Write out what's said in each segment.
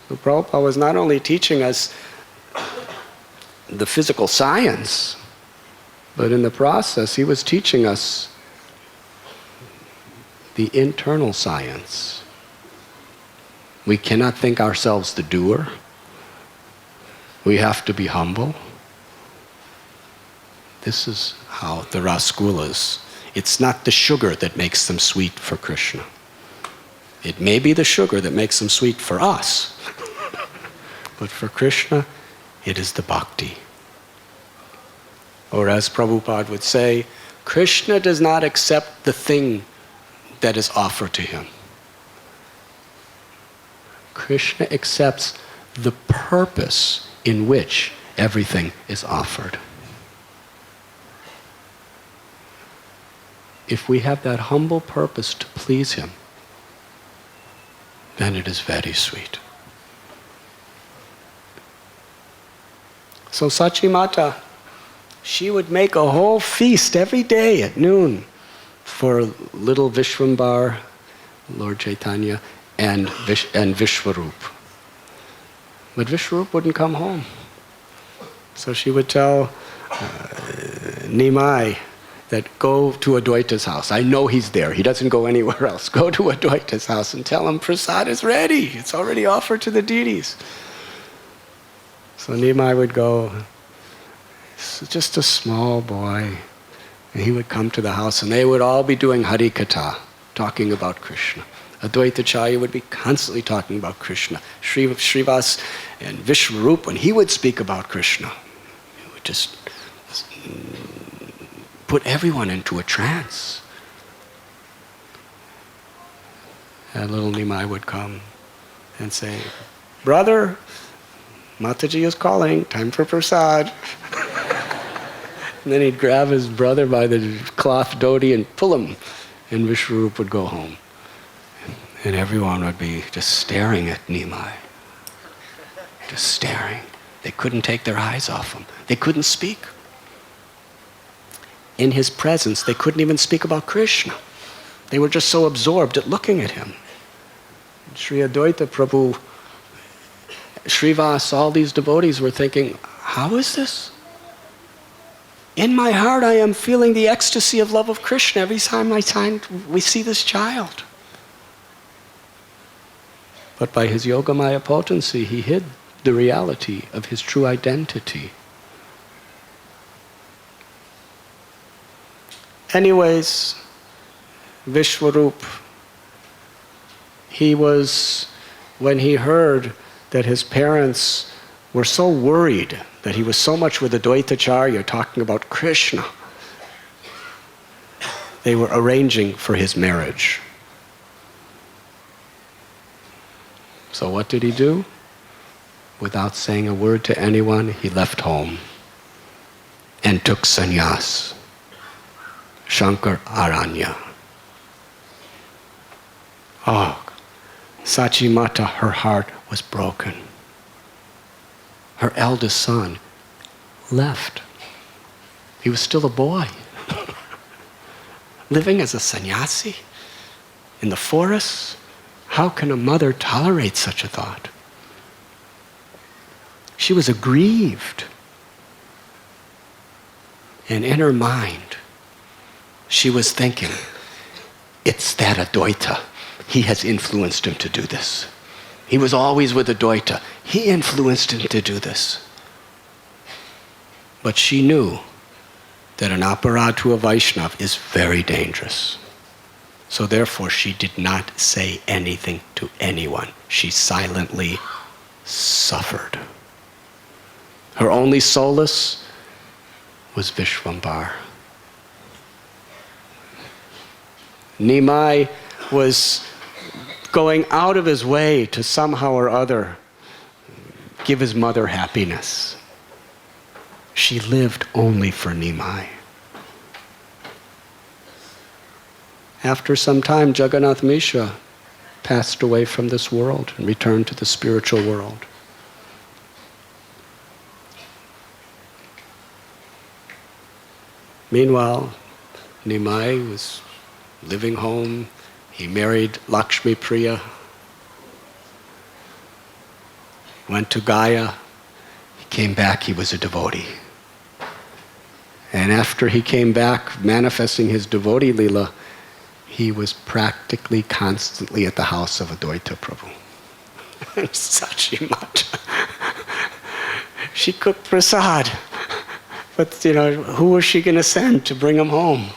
So Prabhupada was not only teaching us the physical science, but in the process he was teaching us the internal science. We cannot think ourselves the doer. We have to be humble. This is how the rasgulas, it's not the sugar that makes them sweet for Krishna. It may be the sugar that makes them sweet for us, but for Krishna, it is the bhakti. Or as Prabhupada would say, Krishna does not accept the thing that is offered to him. Krishna accepts the purpose in which everything is offered. If we have that humble purpose to please him, then it is very sweet. So Sachi Mata, she would make a whole feast every day at noon for little Vishwambar, Lord Chaitanya, and Vishwarup. But Vishwarup wouldn't come home. So she would tell Nimai that go to Advaita's house. I know he's there. He doesn't go anywhere else. Go to Advaita's house and tell him prasad is ready. It's already offered to the deities. So Nimai would go. He's just a small boy. And he would come to the house and they would all be doing Hari Katha, talking about Krishna. Advaitacharya would be constantly talking about Krishna. Srivas and Vishwarup, when he would speak about Krishna, he would just put everyone into a trance. And little Nimai would come and say, brother, Mataji is calling, time for prasad. And then he'd grab his brother by the cloth dhoti and pull him, and Vishwarup would go home. And everyone would be just staring at Nimai. Just staring. They couldn't take their eyes off him. They couldn't speak. In his presence, they couldn't even speak about Krishna. They were just so absorbed at looking at him. Sri Advaita Prabhu, Srivas, all these devotees were thinking, how is this? In my heart, I am feeling the ecstasy of love of Krishna every time we see this child. But by his Yogamaya potency, he hid the reality of his true identity. Anyways, Vishwarup, when he heard that his parents were so worried that he was so much with Advaitacharya talking about Krishna, they were arranging for his marriage. So what did he do? Without saying a word to anyone, he left home and took sannyas. Shankar Aranya. Oh, Sachi Mata, her heart was broken. Her eldest son left. He was still a boy. Living as a sannyasi in the forest. How can a mother tolerate such a thought? She was aggrieved. And in her mind, she was thinking, it's that Advaita. He has influenced him to do this. He was always with Advaita. He influenced him to do this. But she knew that an aparad to a Vaishnav is very dangerous. So therefore she did not say anything to anyone. She silently suffered. Her only solace was Vishwambar. Nimai was going out of his way to somehow or other give his mother happiness. She lived only for Nimai. After some time, Jagannath Mishra passed away from this world and returned to the spiritual world. Meanwhile, Nimai was living home. He married Lakshmi Priya. Went to Gaya. He came back, he was a devotee. And after he came back manifesting his devotee lila, he was practically constantly at the house of Advaita Prabhu. Sachi Mata. She cooked prasad. But, who was she going to send to bring him home?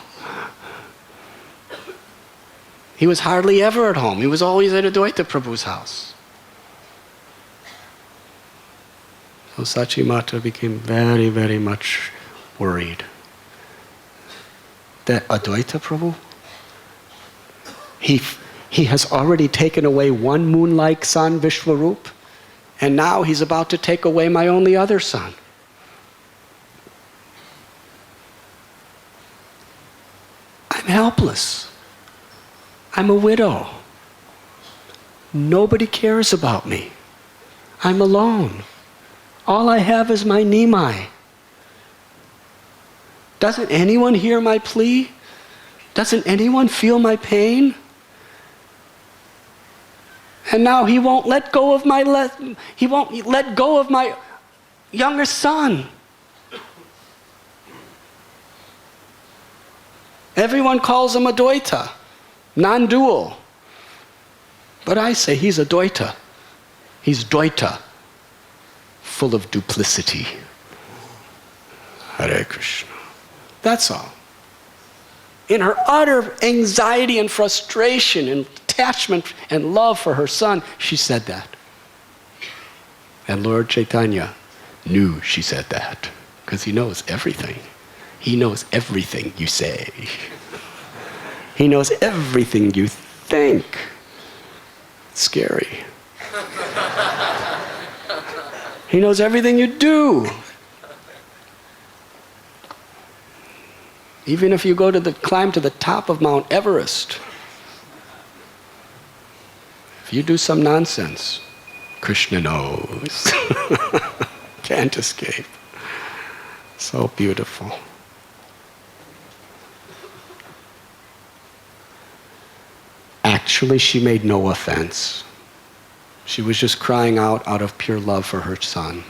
He was hardly ever at home. He was always at Advaita Prabhu's house. So Sachi Mata became very, very much worried that Advaita Prabhu, he has already taken away one moon-like son, Vishwarup, and now he's about to take away my only other son. I'm helpless. I'm a widow. Nobody cares about me. I'm alone. All I have is my Nimai. Doesn't anyone hear my plea? Doesn't anyone feel my pain? And now he won't let go of my younger son. Everyone calls him Advaita, non-dual. But I say he's Advaita. He's Dvaita, full of duplicity. Hare Krishna. That's all. In her utter anxiety and frustration and attachment and love for her son, she said that. And Lord Chaitanya knew she said that because he knows everything. He knows everything you say. He knows everything you think. It's scary. He knows everything you do. Even if you go climb to the top of Mount Everest, if you do some nonsense, Krishna knows. Can't escape. So beautiful. Actually, she made no offense. She was just crying out of pure love for her son.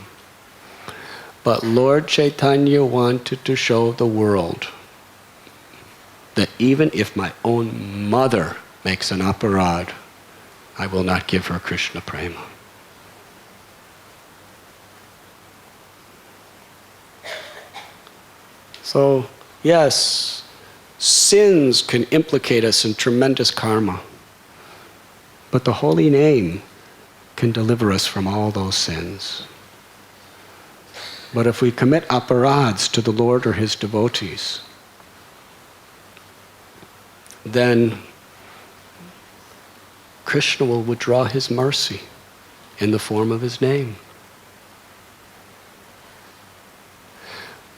But Lord Chaitanya wanted to show the world that even if my own mother makes an aparad, I will not give her Krishna prema. So, yes, sins can implicate us in tremendous karma, but the holy name can deliver us from all those sins. But if we commit aparads to the Lord or His devotees, then Krishna will withdraw His mercy in the form of His name.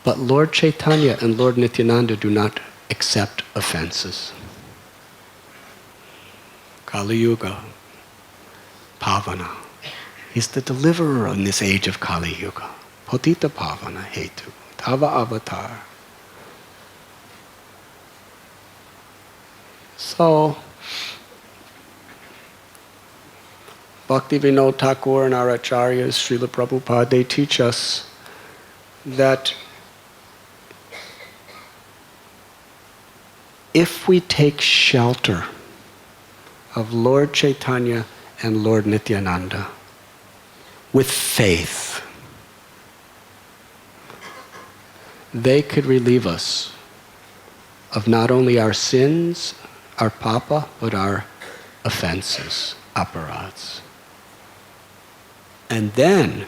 But Lord Chaitanya and Lord Nityananda do not accept offenses. Kali Yuga, Pavana. He's the deliverer in this age of Kali Yuga. Potita Pavana Hetu, Tava Avatar. So, Bhaktivinoda Thakur and our acharyas, Srila Prabhupada, they teach us that if we take shelter of Lord Chaitanya and Lord Nityananda with faith, they could relieve us of not only our sins, our papa, but our offenses, aparads. And then,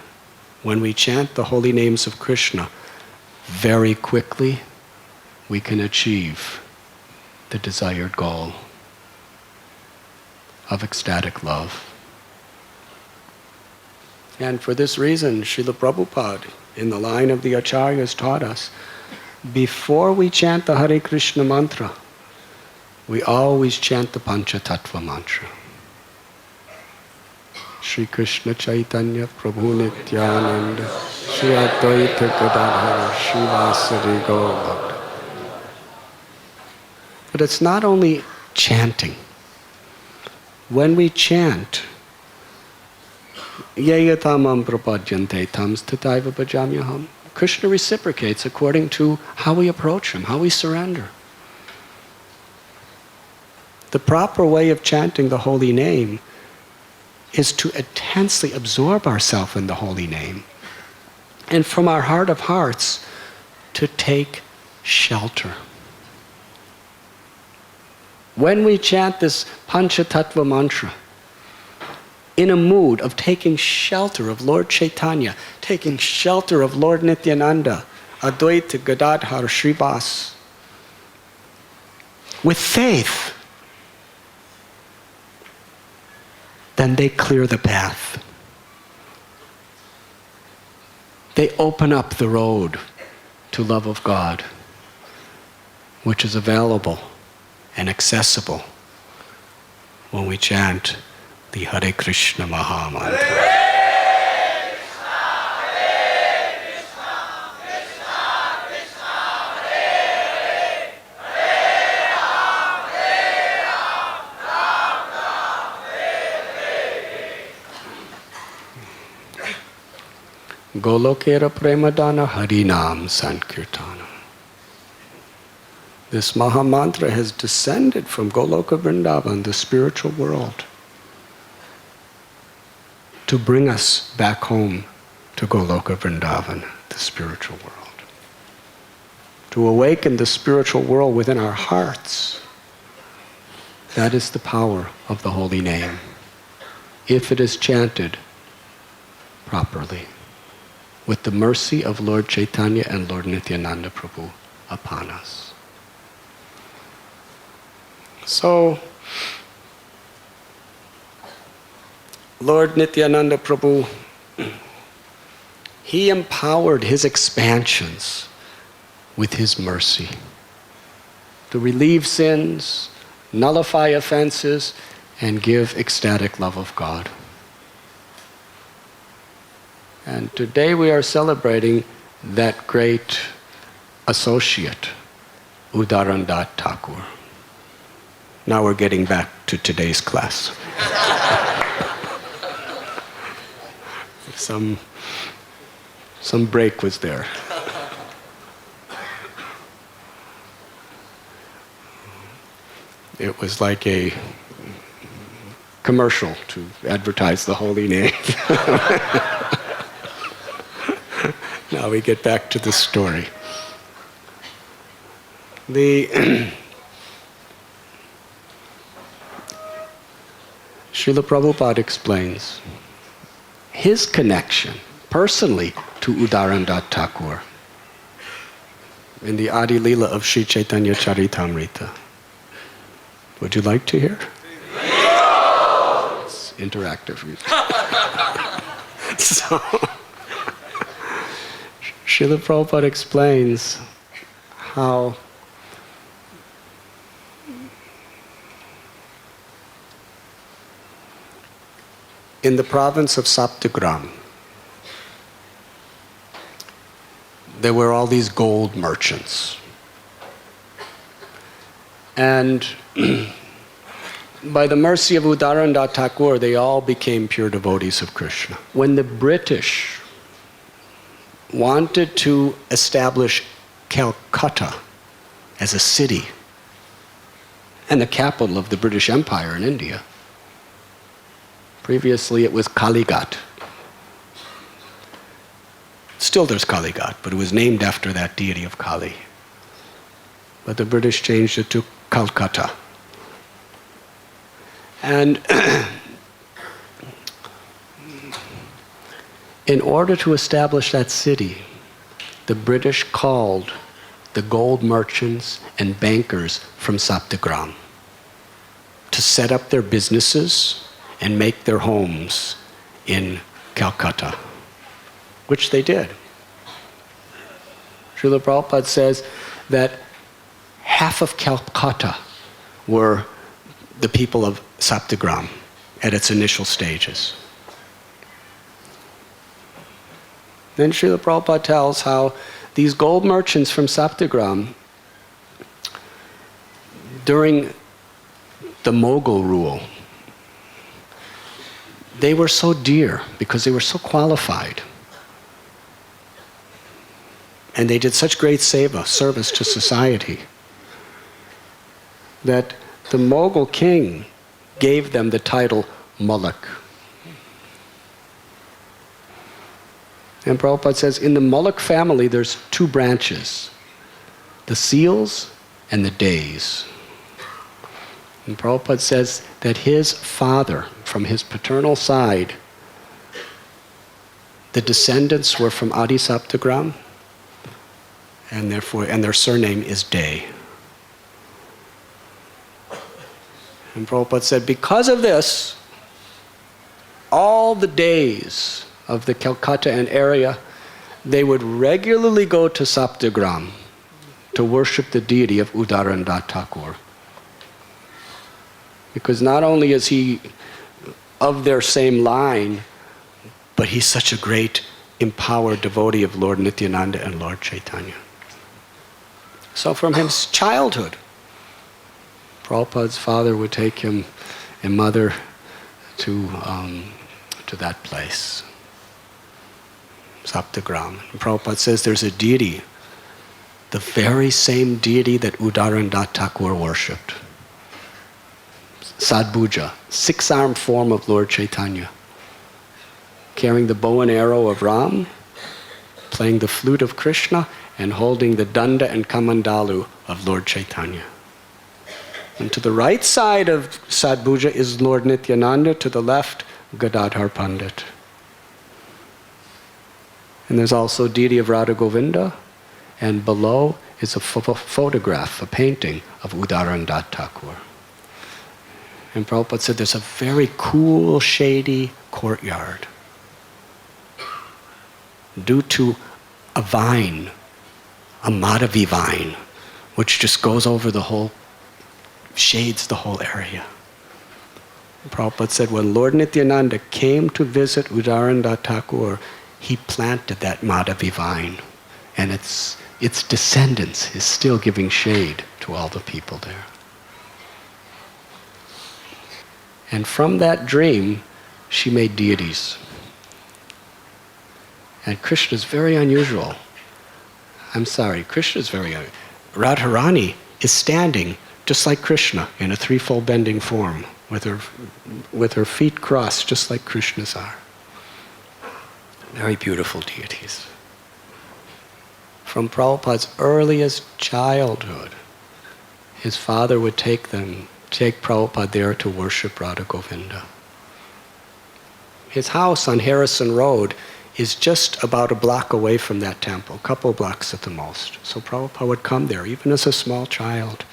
when we chant the holy names of Krishna, very quickly we can achieve the desired goal of ecstatic love. And for this reason, Srila Prabhupada, in the line of the acharyas, taught us, before we chant the Hare Krishna mantra, we always chant the Panchatattva mantra. Shri Krishna Chaitanya Prabhu Nityananda Shri Advaita Gadadhara Shri Vasari Gaura. But it's not only chanting. When we chant, Yayatamam prapadyante tam stataiva bhajamyaham. Krishna reciprocates according to how we approach him, how we surrender. The proper way of chanting the holy name is to intensely absorb ourselves in the holy name. And from our heart of hearts, to take shelter. When we chant this Panchatattva mantra, in a mood of taking shelter of Lord Chaitanya, taking shelter of Lord Nityananda, Advaita Gadadhar Srivas, with faith, then they clear the path. They open up the road to love of God, which is available and accessible when we chant the Hare Krishna Maha Mantra. Golokera Premadana Harinam Sankirtanam. This Maha Mantra has descended from Goloka Vrindavan, the spiritual world, to bring us back home to Goloka Vrindavan, the spiritual world. To awaken the spiritual world within our hearts. That is the power of the holy name, if it is chanted properly, with the mercy of Lord Chaitanya and Lord Nityananda Prabhu upon us. So, Lord Nityananda Prabhu, he empowered his expansions with his mercy to relieve sins, nullify offenses, and give ecstatic love of God. And today we are celebrating that great associate, Radhanath Thakur. Now we're getting back to today's class. Some break was there. It was like a commercial to advertise the holy name. Now we get back to the story. Srila Prabhupada explains his connection personally to Radhanath Thakur in the Adi Leela of Sri Chaitanya Charitamrita. Would you like to hear? It's interactive. So, Srila Prabhupada explains how in the province of Saptagram, there were all these gold merchants. And by the mercy of Radhanath Thakur, they all became pure devotees of Krishna. When the British wanted to establish Calcutta as a city and the capital of the British Empire in India, previously it was Kalighat. Still there's Kalighat, but it was named after that deity of Kali. But the British changed it to Calcutta. And in order to establish that city, the British called the gold merchants and bankers from Saptagram to set up their businesses and make their homes in Calcutta, which they did. Srila Prabhupada says that half of Calcutta were the people of Saptagram at its initial stages. Then Srila Prabhupada tells how these gold merchants from Saptagram, during the Mughal rule, they were so dear because they were so qualified. And they did such great service to society, that the Mughal king gave them the title Malik. And Prabhupada says, in the Malik family there's two branches, the seals and the days. And Prabhupada says that his father, from his paternal side, the descendants were from Adi Saptagram, and their surname is Day. And Prabhupada said, because of this, all the days of the Calcutta and area, they would regularly go to Saptagram to worship the deity of Uddhava Thakur. Because not only is he of their same line, but he's such a great empowered devotee of Lord Nityananda and Lord Chaitanya. So from his childhood, Prabhupada's father would take him and mother to that place, Saptagram. And Prabhupada says there's a deity, the very same deity that Uddhava Thakur worshipped. Sadbhuja, six-armed form of Lord Chaitanya, carrying the bow and arrow of Ram, playing the flute of Krishna, and holding the danda and kamandalu of Lord Chaitanya. And to the right side of Sadbhuja is Lord Nityananda, to the left, Gadadhar Pandit. And there's also deity of Radha Govinda, and below is a photograph, a painting of Uddhava Thakur. And Prabhupada said there's a very cool, shady courtyard due to a vine, a Madhavi vine, which just goes over the whole, shades the whole area. Prabhupada said when Lord Nityananda came to visit Uddhava Thakur, he planted that Madhavi vine, and its descendants is still giving shade to all the people there. And from that dream, she made deities. And Krishna is very unusual. Krishna is very unusual. Radharani is standing just like Krishna in a threefold bending form with her feet crossed just like Krishna's are. Very beautiful deities. From Prabhupada's earliest childhood, his father would take Prabhupada there to worship Radha Govinda. His house on Harrison Road is just about a block away from that temple, a couple blocks at the most. So Prabhupada would come there, even as a small child,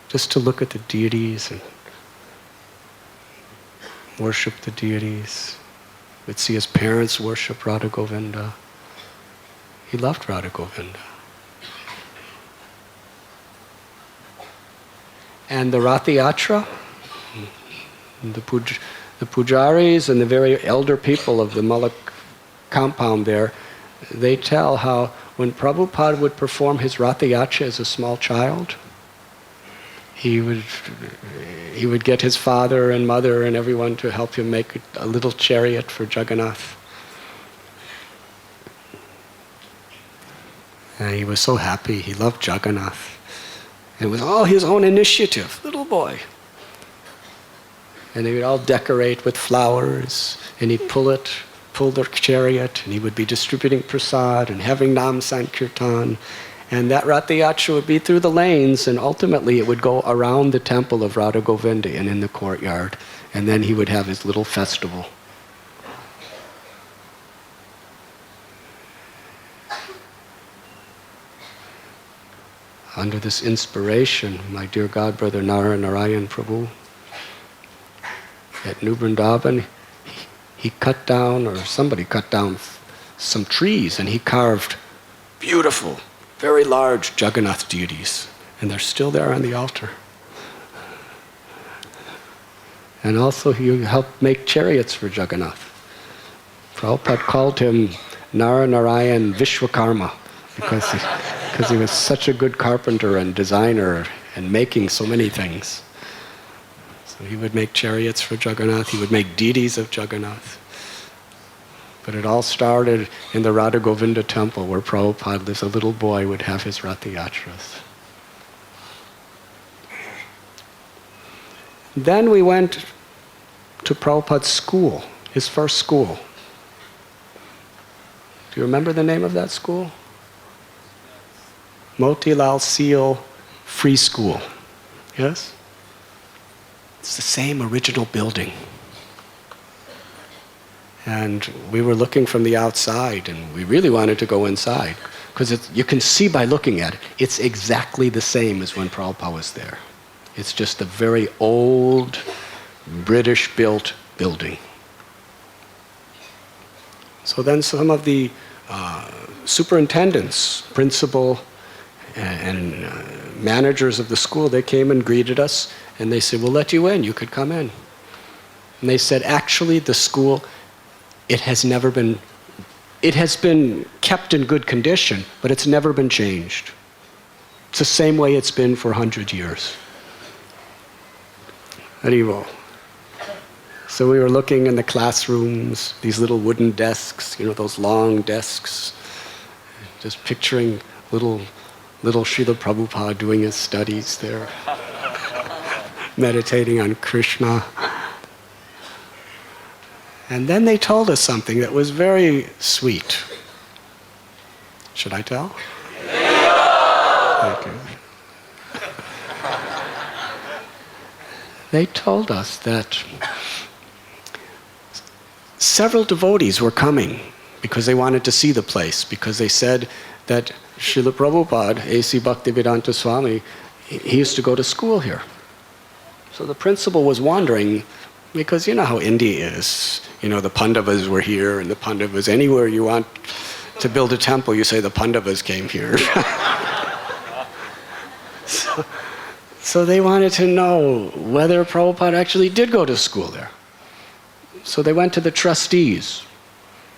just to look at the deities and worship the deities. Would see his parents worship Radha Govinda. He loved Radha Govinda. And the Rath Yatra, the pujaris and the very elder people of the Malik compound there, they tell how when Prabhupada would perform his Rath Yatra as a small child, he would get his father and mother and everyone to help him make a little chariot for Jagannath. And he was so happy. He loved Jagannath. It was all his own initiative, little boy. And they would all decorate with flowers, and he'd pull their chariot, and he would be distributing prasad and having Nam Sankirtan. And that Rath Yatra would be through the lanes, and ultimately it would go around the temple of Radha Govinda and in the courtyard. And then he would have his little festival. Under this inspiration, my dear godbrother NaraNarayana Prabhu, at New Vrindavan, he cut down, or somebody cut down some trees, and he carved beautiful, very large Jagannath deities, and they're still there on the altar. And also he helped make chariots for Jagannath. Prabhupada called him NaraNarayana Vishwakarma because he was such a good carpenter and designer and making so many things. So he would make chariots for Jagannath, he would make deities of Jagannath. But it all started in the Radha Govinda temple where Prabhupada, as a little boy, would have his Ratha Yatras. Then we went to Prabhupada's school, his first school. Do you remember the name of that school? Motilal Seal Free School. Yes? It's the same original building. And we were looking from the outside, and we really wanted to go inside. Because you can see by looking at it, it's exactly the same as when Prabhupada was there. It's just a very old, British-built building. So then some of the superintendents, principal, and managers of the school, they came and greeted us, and they said, "We'll let you in, you could come in." And they said, actually, the school, it has been kept in good condition, but it's never been changed. It's the same way it's been for 100 years. Haribo. So we were looking in the classrooms, these little wooden desks, those long desks, just picturing little Srila Prabhupada doing his studies there, meditating on Krishna. And then they told us something that was very sweet. Should I tell? Thank you. They told us that several devotees were coming because they wanted to see the place, because they said that Srila Prabhupada, A.C. Bhaktivedanta Swami, he used to go to school here. So the principal was wondering, because you know how India is. The Pandavas were here, and the Pandavas, anywhere you want to build a temple, you say the Pandavas came here. So they wanted to know whether Prabhupada actually did go to school there. So they went to the trustees.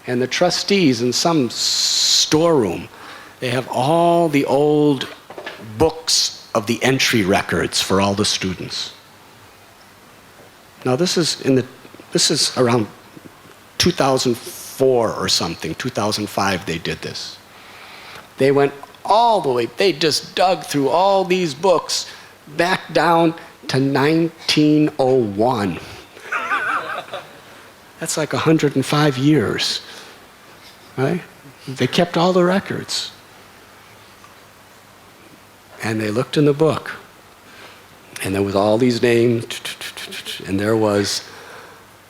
And the trustees, in some storeroom, they have all the old books of the entry records for all the students. Now this is around 2004 or something, 2005 they did this. They went all the way, they just dug through all these books back down to 1901. That's like 105 years, right? They kept all the records. And they looked in the book, and there was all these names, and there was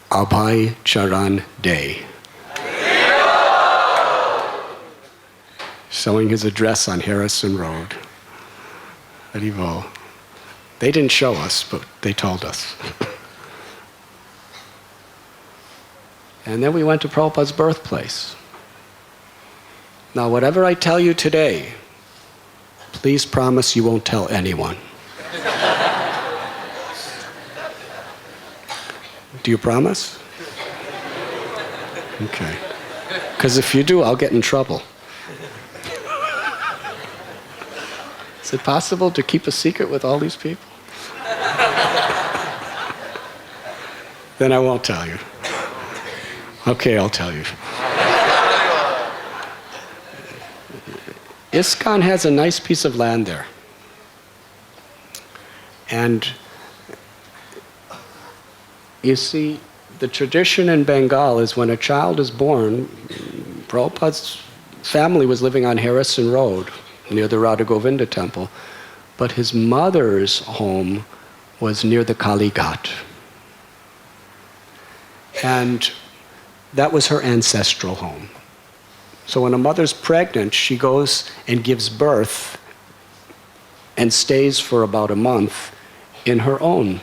Abhay Charan Day, showing his address on Harrison Road. Haribo. They didn't show us, but they told us. And then we went to Prabhupada's birthplace. Now, whatever I tell you today, please promise you won't tell anyone. Do you promise? Okay. Because if you do, I'll get in trouble. Is it possible to keep a secret with all these people? Then I won't tell you. Okay, I'll tell you. ISKCON has a nice piece of land there. And you see, the tradition in Bengal is when a child is born, Prabhupada's family was living on Harrison Road near the Radha Govinda temple, but his mother's home was near the Kali Ghat. And that was her ancestral home. So when a mother's pregnant, she goes and gives birth and stays for about a month in her own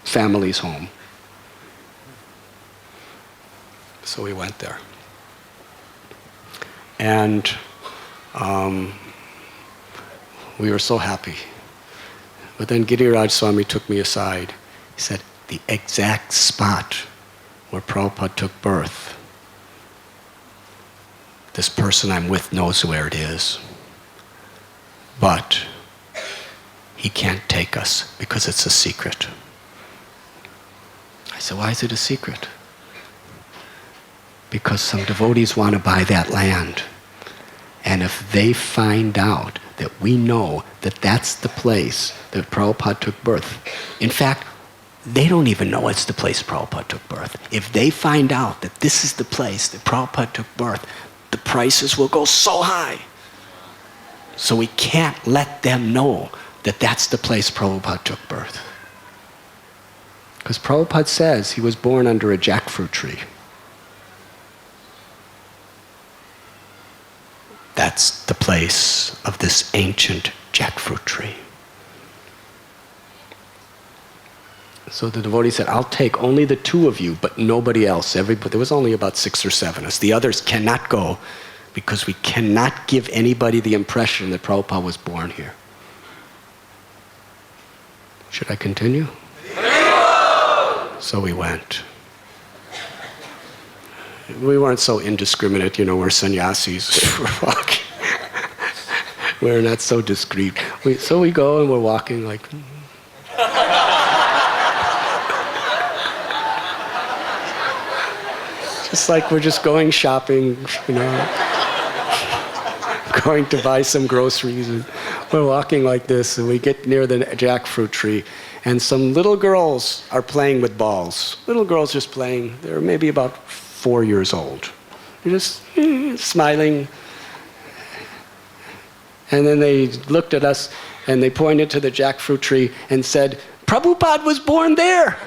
family's home. So we went there. And we were so happy. But then Giriraj Swami took me aside. He said, the exact spot where Prabhupada took birth, this person I'm with knows where it is. But he can't take us because it's a secret. I said, why is it a secret? Because some devotees want to buy that land. And if they find out that we know that that's the place that Prabhupada took birth, in fact, they don't even know it's the place Prabhupada took birth. If they find out that this is the place that Prabhupada took birth, the prices will go so high. So we can't let them know that that's the place Prabhupada took birth. Because Prabhupada says he was born under a jackfruit tree. That's the place of this ancient jackfruit tree. So the devotee said, I'll take only the two of you, but nobody else. There was only about 6 or 7 of us. The others cannot go because we cannot give anybody the impression that Prabhupada was born here. Should I continue? So we went. We weren't so indiscriminate, we're sannyasis. We're walking. We're not so discreet. So we go and we're walking like... just like we're just going shopping, going to buy some groceries. And we're walking like this, and we get near the jackfruit tree, and some little girls are playing with balls. Little girls just playing. They're maybe about 4 years old. They're just smiling. And then they looked at us, and they pointed to the jackfruit tree and said, Prabhupada was born there.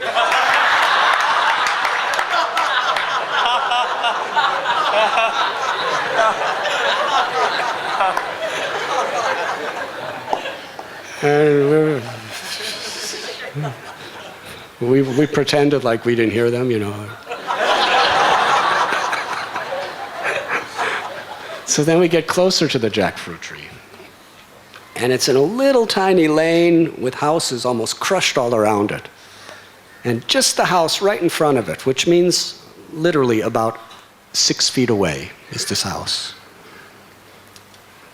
And we pretended like we didn't hear them, So then we get closer to the jackfruit tree. And it's in a little tiny lane with houses almost crushed all around it. And just the house right in front of it, which means literally about 6 feet away is this house.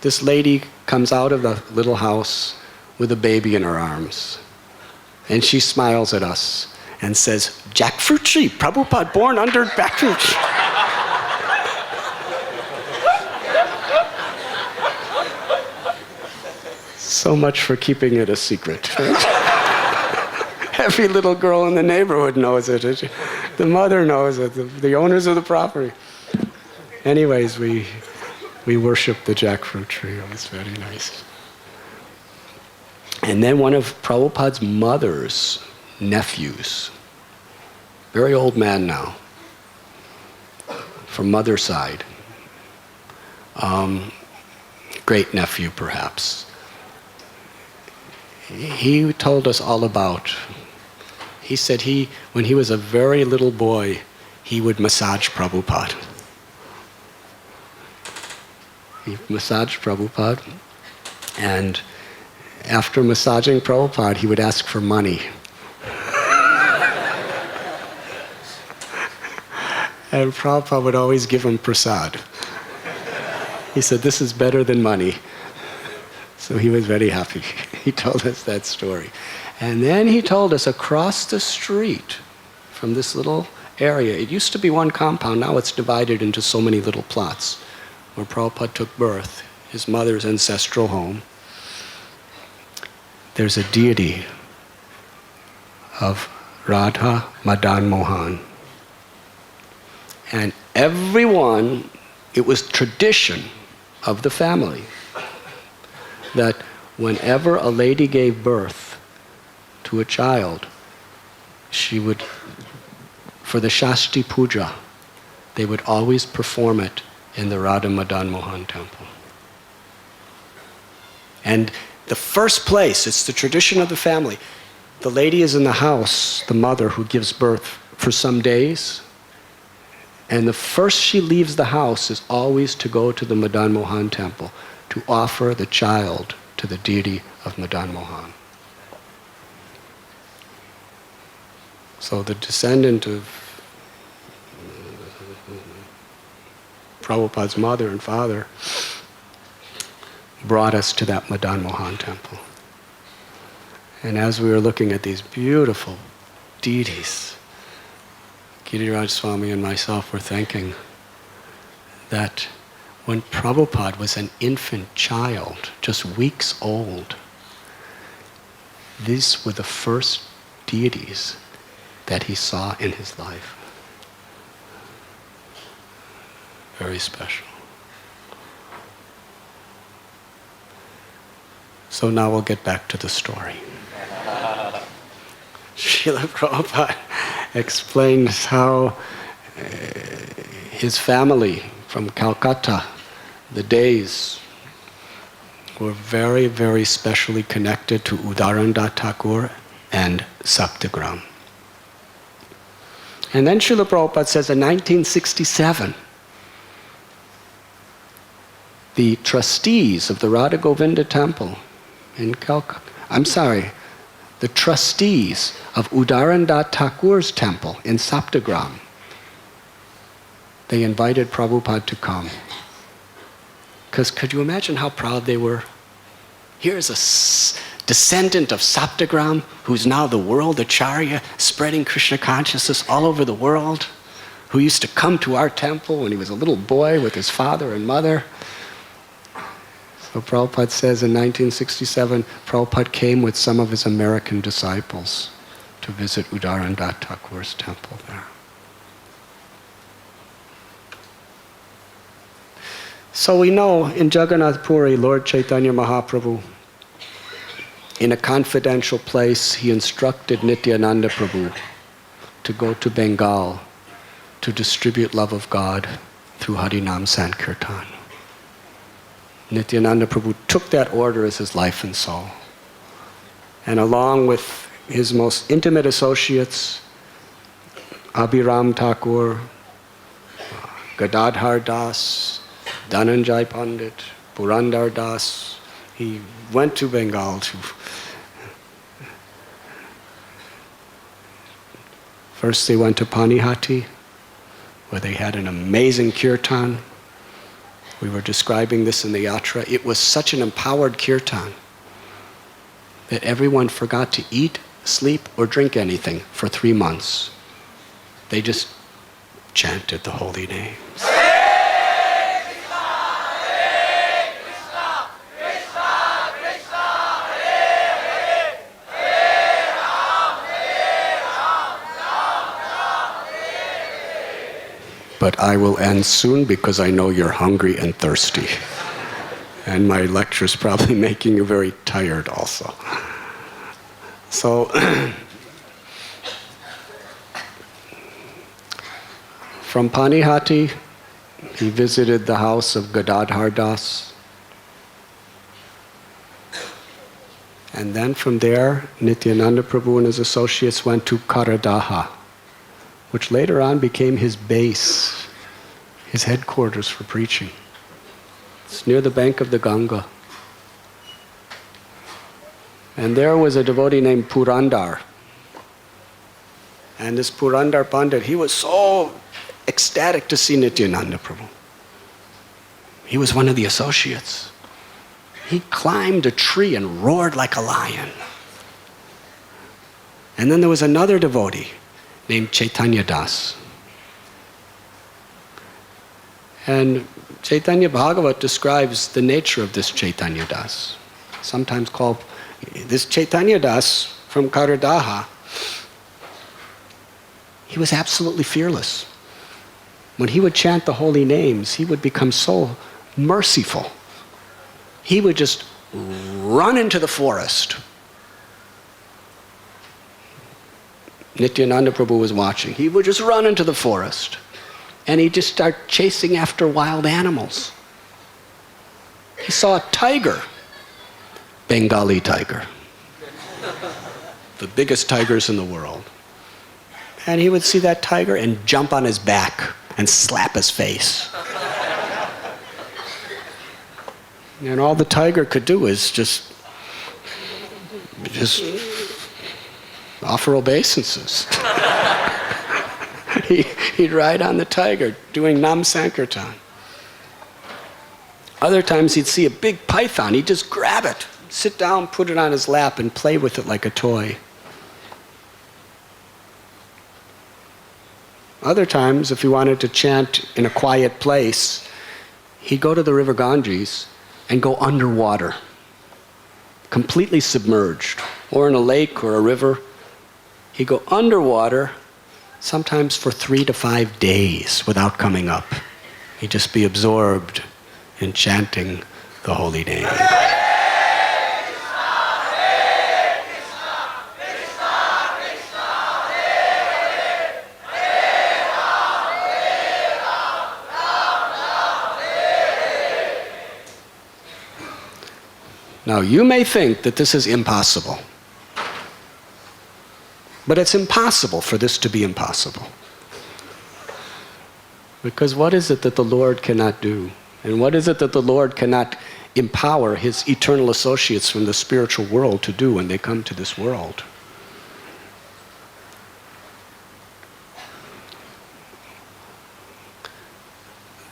This lady comes out of the little house with a baby in her arms. And she smiles at us and says, jackfruit tree, Prabhupada born under jackfruit tree. So much for keeping it a secret. Right? Every little girl in the neighborhood knows it. The mother knows it, the owners of the property. Anyways, we worshiped the jackfruit tree. It was very nice. And then one of Prabhupada's mother's nephews, very old man now, from mother's side, great nephew perhaps, he told us all about, he said when he was a very little boy, he would massage Prabhupada. He massaged Prabhupada, and after massaging Prabhupada, he would ask for money. And Prabhupada would always give him prasad. He said, this is better than money. So he was very happy. He told us that story. And then he told us across the street from this little area, it used to be one compound, now it's divided into so many little plots, where Prabhupada took birth, his mother's ancestral home. There's a deity of Radha Madan Mohan. And everyone, it was tradition of the family that whenever a lady gave birth to a child, she would, for the Shashti Puja, they would always perform it in the Radha Madan Mohan temple. And the first place, it's the tradition of the family, the lady is in the house, the mother who gives birth, for some days, and the first she leaves the house is always to go to the Madan Mohan temple to offer the child to the deity of Madan Mohan. So the descendant of Prabhupada's mother and father brought us to that Madan Mohan temple. And as we were looking at these beautiful deities, Giriraj Swami and myself were thinking that when Prabhupada was an infant child, just weeks old, these were the first deities that he saw in his life. Very special. So now we'll get back to the story. Srila Prabhupada explains how his family from Calcutta, the Days, were very, very specially connected to Uddhava Thakur and Saptagram. And then Srila Prabhupada says in 1967, the trustees of the Radha Govinda temple in Calcutta, the trustees of Uddhava Thakur's temple in Saptagram, they invited Prabhupada to come. Because could you imagine how proud they were? Here's a descendant of Saptagram, who's now the world Acharya, spreading Krishna consciousness all over the world, who used to come to our temple when he was a little boy with his father and mother. So Prabhupada says in 1967, Prabhupada came with some of his American disciples to visit Uddhava Thakur's temple there. So we know in Jagannath Puri, Lord Chaitanya Mahaprabhu, in a confidential place, he instructed Nityananda Prabhu to go to Bengal to distribute love of God through Harinam Sankirtan. Nityananda Prabhu took that order as his life and soul. And along with his most intimate associates, Abhiram Thakur, Gadadhar Das, Dhananjay Pandit, Purandar Das, he went to Bengal to... First they went to Panihati, where they had an amazing kirtan. We were describing this in the yatra. It was such an empowered kirtan that everyone forgot to eat, sleep, or drink anything for 3 months. They just chanted the holy names. But I will end soon because I know you're hungry and thirsty. And my lecture's probably making you very tired also. So, from Panihati, he visited the house of Gadadhar Das. And then from there, Nityananda Prabhu and his associates went to Karadaha, which later on became his base, his headquarters for preaching. It's near the bank of the Ganga. And there was a devotee named Purandar. And this Purandar Pandit, he was so ecstatic to see Nityananda Prabhu. He was one of the associates. He climbed a tree and roared like a lion. And then there was another devotee named Chaitanya Das. And Chaitanya Bhagavat describes the nature of this Chaitanya Das, sometimes called this Chaitanya Das from Karadaha. He was absolutely fearless. When he would chant the holy names, he would become so merciful. He would just run into the forest. Nityananda Prabhu was watching. He would just run into the forest. And he'd just start chasing after wild animals. He saw a tiger, Bengali tiger, the biggest tigers in the world. And he would see that tiger and jump on his back and slap his face. And all the tiger could do is just offer obeisances. He'd ride on the tiger doing Nam Sankirtan. Other times he'd see a big python, he'd just grab it, sit down, put it on his lap, and play with it like a toy. Other times, if he wanted to chant in a quiet place, he'd go to the river Ganges and go underwater, completely submerged, or in a lake or a river. He'd go underwater, sometimes for 3 to 5 days without coming up. He'd just be absorbed in chanting the holy name. Now, you may think that this is impossible. But it's impossible for this to be impossible. Because what is it that the Lord cannot do? And what is it that the Lord cannot empower his eternal associates from the spiritual world to do when they come to this world?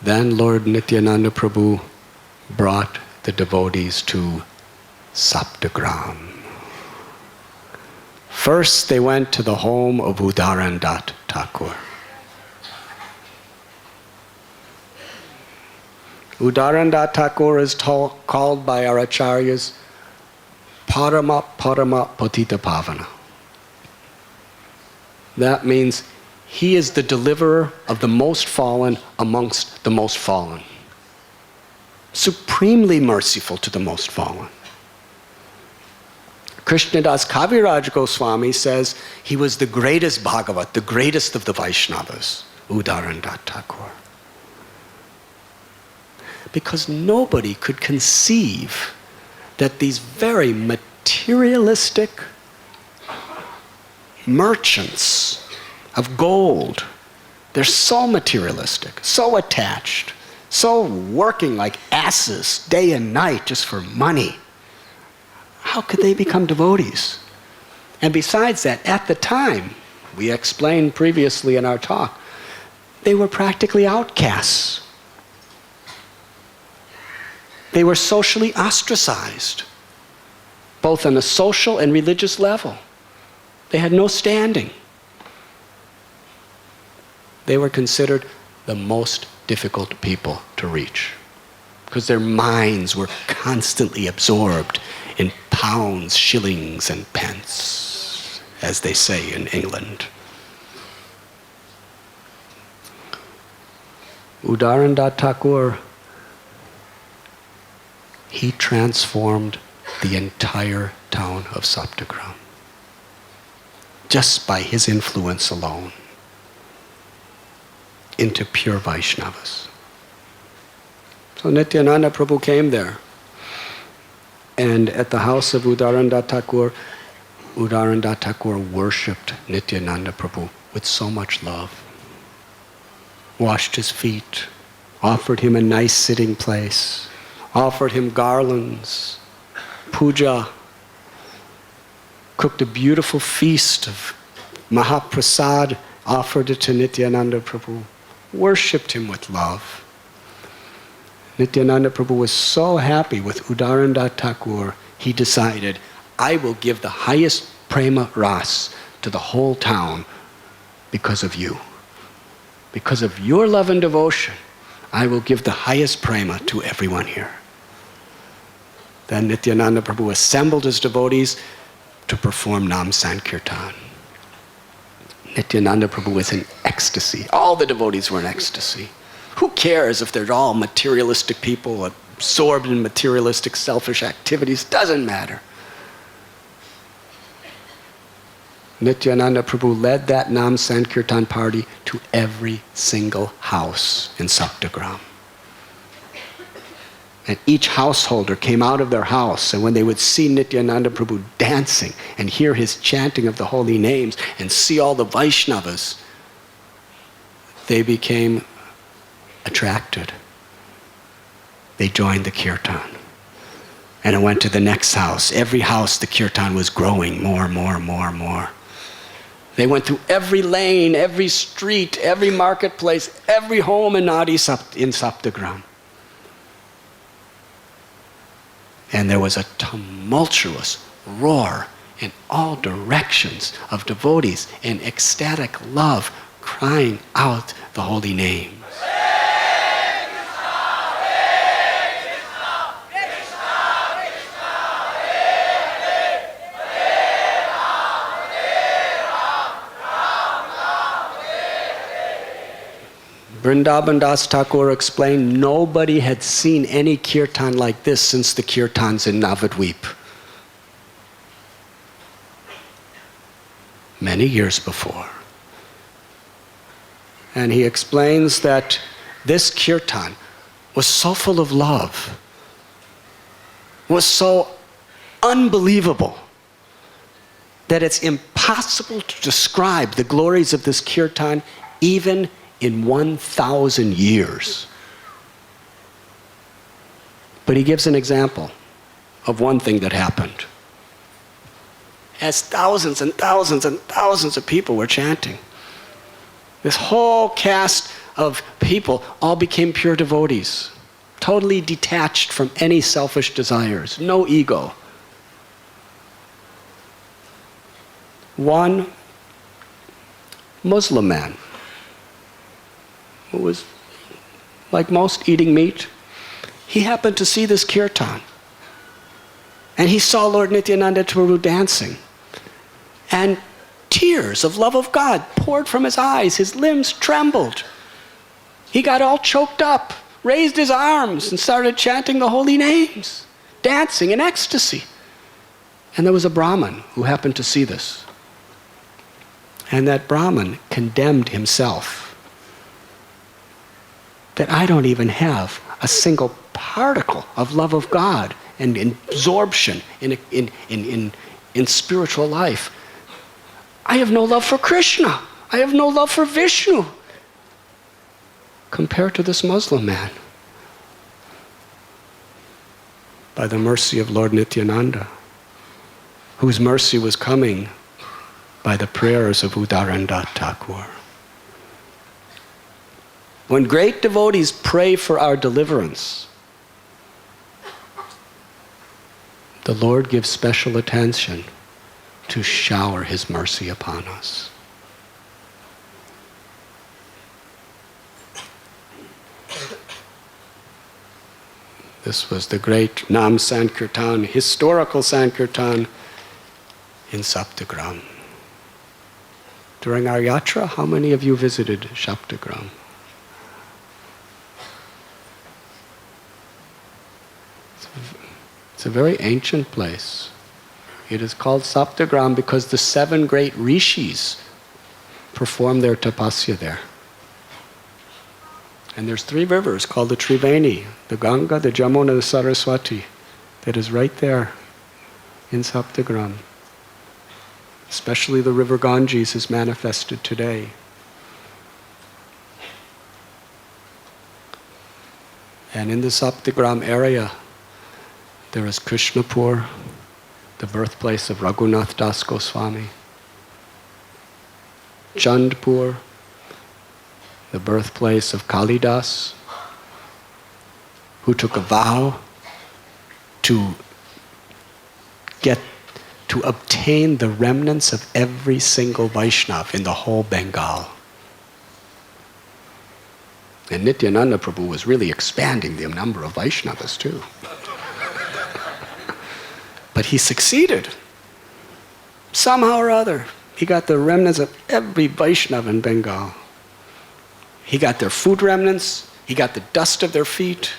Then Lord Nityananda Prabhu brought the devotees to Saptagram. First, they went to the home of Radhanth Thakur. Radhanth Thakur is called by our acharyas Parama Patita Pavana. That means he is the deliverer of the most fallen amongst the most fallen. Supremely merciful to the most fallen. Krishnadas Kaviraj Goswami says he was the greatest Bhagavat, the greatest of the Vaishnavas, Radhanth Thakur. Because nobody could conceive that these very materialistic merchants of gold, they're so materialistic, so attached, so working like asses day and night just for money. How could they become devotees? And besides that, at the time, we explained previously in our talk, they were practically outcasts. They were socially ostracized, both on a social and religious level. They had no standing. They were considered the most difficult people to reach because their minds were constantly absorbed in pounds, shillings, and pence, as they say in England. Radhanth Thakur, he transformed the entire town of Saptagram just by his influence alone into pure Vaishnavas. So Nityananda Prabhu came there. And at the house of Radhanth Thakur worshipped Nityananda Prabhu with so much love. Washed his feet, offered him a nice sitting place, offered him garlands, puja, cooked a beautiful feast of Mahaprasad, offered it to Nityananda Prabhu, worshipped him with love. Nityananda Prabhu was so happy with Radhanth Thakur, he decided, I will give the highest prema ras to the whole town because of you. Because of your love and devotion, I will give the highest prema to everyone here. Then Nityananda Prabhu assembled his devotees to perform Nam Sankirtan. Nityananda Prabhu was in ecstasy. All the devotees were in ecstasy. Who cares if they're all materialistic people, absorbed in materialistic, selfish activities? Doesn't matter. Nityananda Prabhu led that Nam Sankirtan party to every single house in Saptagram. And each householder came out of their house, and when they would see Nityananda Prabhu dancing and hear his chanting of the holy names and see all the Vaishnavas, they became attracted. They joined the kirtan. And it went to the next house. Every house, the kirtan was growing more. They went through every lane, every street, every marketplace, every home in Nadi in Saptagram. And there was a tumultuous roar in all directions of devotees in ecstatic love, crying out the holy name. Vrindavan Das Thakur explained nobody had seen any kirtan like this since the kirtans in Navadvip. Many years before. And he explains that this kirtan was so full of love, was so unbelievable, that it's impossible to describe the glories of this kirtan even in 1,000 years. But he gives an example of one thing that happened. As thousands and thousands and thousands of people were chanting, this whole cast of people all became pure devotees, totally detached from any selfish desires, no ego. One Muslim man, who was, like most, eating meat, he happened to see this kirtan. And he saw Lord Nityananda Prabhu dancing. And tears of love of God poured from his eyes. His limbs trembled. He got all choked up, raised his arms, and started chanting the holy names, dancing in ecstasy. And there was a Brahmin who happened to see this. And that Brahmin condemned himself. That I don't even have a single particle of love of God and absorption in spiritual life. I have no love for Krishna. I have no love for Vishnu. Compared to this Muslim man. By the mercy of Lord Nityananda, whose mercy was coming by the prayers of Uddhava Thakur. When great devotees pray for our deliverance, the Lord gives special attention to shower His mercy upon us. This was the great Nam Sankirtan, historical Sankirtan in Saptagram. During our yatra, how many of you visited Saptagram? It's a very ancient place. It is called Saptagram because the 7 great rishis performed their tapasya there. And there's 3 rivers called the Triveni, the Ganga, the Jamuna, and the Saraswati, that is right there in Saptagram. Especially the river Ganges is manifested today. And in the Saptagram area, there is Krishnapur, the birthplace of Raghunath Das Goswami. Chandpur, the birthplace of Kalidas, who took a vow to obtain the remnants of every single Vaishnav in the whole Bengal. And Nityananda Prabhu was really expanding the number of Vaishnavas too. But he succeeded. Somehow or other, he got the remnants of every Vaishnava in Bengal. He got their food remnants, he got the dust of their feet,